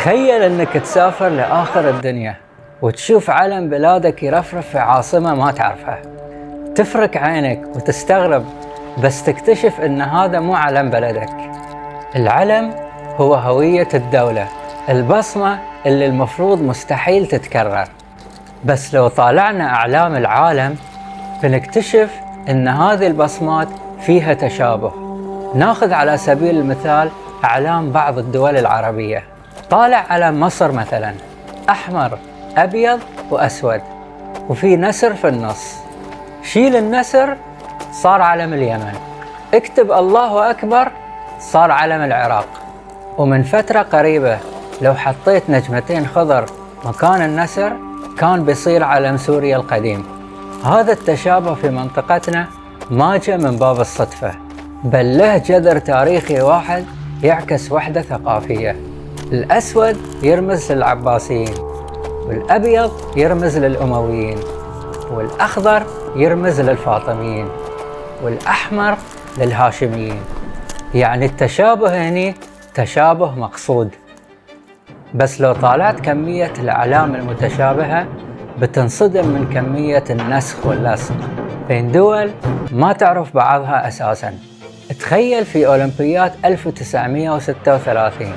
تخيل انك تسافر لاخر الدنيا وتشوف علم بلادك يرفرف في عاصمة ما تعرفها. تفرك عينك وتستغرب، بس تكتشف ان هذا مو علم بلدك. العلم هو هوية الدولة، البصمة اللي المفروض مستحيل تتكرر. بس لو طالعنا أعلام العالم بنكتشف ان هذه البصمات فيها تشابه. ناخذ على سبيل المثال أعلام بعض الدول العربية. طالع علم مصر مثلا، أحمر أبيض وأسود وفي نسر في النص. شيل النسر صار علم اليمن، اكتب الله أكبر صار علم العراق. ومن فترة قريبة لو حطيت نجمتين خضر مكان النسر كان بيصير علم سوريا القديم. هذا التشابه في منطقتنا ما جاء من باب الصدفة، بل له جذر تاريخي واحد يعكس وحدة ثقافية. الأسود يرمز للعباسيين، والأبيض يرمز للأمويين، والأخضر يرمز للفاطميين، والأحمر للهاشميين. يعني التشابه هنا تشابه مقصود. بس لو طالعت كمية الأعلام المتشابهة بتنصدم من كمية النسخ واللصق بين دول ما تعرف بعضها أساساً. تخيل في أولمبياد 1936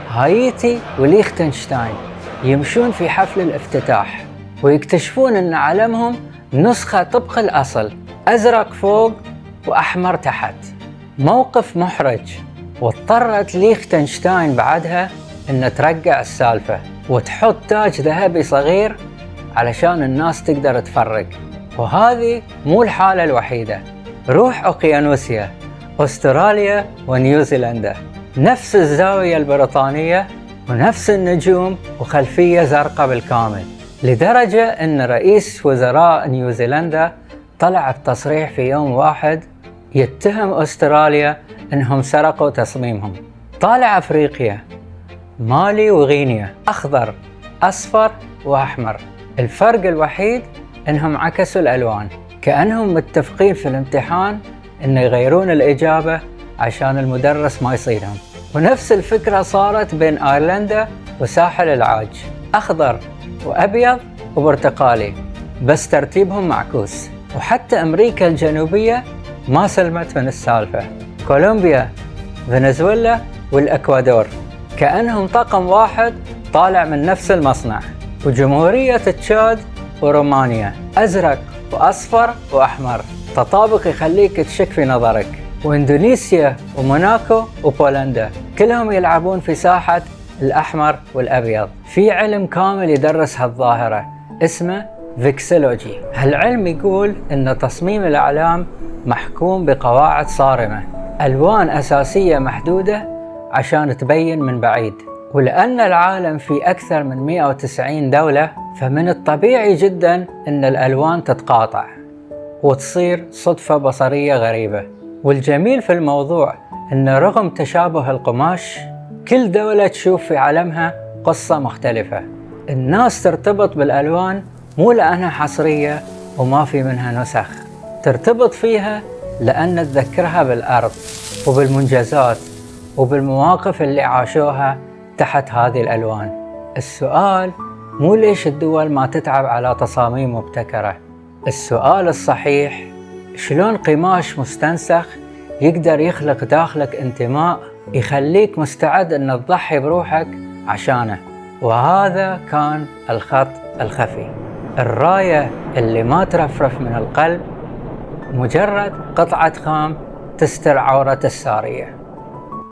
هايتي وليختنشتاين يمشون في حفل الافتتاح ويكتشفون أن علمهم نسخة طبق الأصل، أزرق فوق وأحمر تحت. موقف محرج، واضطرت ليختنشتاين بعدها أن ترجع السالفة وتحط تاج ذهبي صغير علشان الناس تقدر تفرق. وهذه مو الحالة الوحيدة. روح أوقيانوسيا، أستراليا ونيوزيلندا، نفس الزاوية البريطانية ونفس النجوم وخلفية زرقاء بالكامل، لدرجة أن رئيس وزراء نيوزيلندا طلع بتصريح في يوم واحد يتهم أستراليا أنهم سرقوا تصميمهم. طالع أفريقيا، مالي وغينيا، أخضر أصفر وأحمر. الفرق الوحيد أنهم عكسوا الألوان، كأنهم متفقين في الامتحان أن يغيرون الإجابة عشان المدرس ما يصيدهم. ونفس الفكرة صارت بين أيرلندا وساحل العاج، أخضر وأبيض وبرتقالي، بس ترتيبهم معكوس. وحتى أمريكا الجنوبية ما سلمت من السالفة. كولومبيا، فنزويلا والأكوادور كأنهم طقم واحد طالع من نفس المصنع. وجمهورية تشاد ورومانيا، أزرق وأصفر وأحمر، تطابق يخليك تشك في نظرك. واندونيسيا وموناكو وبولندا كلهم يلعبون في ساحة الأحمر والأبيض. في علم كامل يدرس هالظاهرة اسمه فيكسولوجي. هالعلم يقول إن تصميم الأعلام محكوم بقواعد صارمة، ألوان أساسية محدودة عشان تبين من بعيد. ولأن العالم فيه أكثر من 190 دولة، فمن الطبيعي جدا أن الألوان تتقاطع وتصير صدفة بصرية غريبة. والجميل في الموضوع أن رغم تشابه القماش، كل دولة تشوف في علمها قصة مختلفة. الناس ترتبط بالألوان مو لأنها حصرية وما في منها نسخ، ترتبط فيها لأن تذكرها بالأرض وبالمنجزات وبالمواقف اللي عاشوها تحت هذه الألوان. السؤال مو ليش الدول ما تتعب على تصاميم مبتكرة. السؤال الصحيح شلون قماش مستنسخ يقدر يخلق داخلك انتماء يخليك مستعد أن تضحي بروحك عشانه. وهذا كان الخط الخفي، الراية اللي ما ترفرف من القلب، مجرد قطعة خام تستر عورة السارية.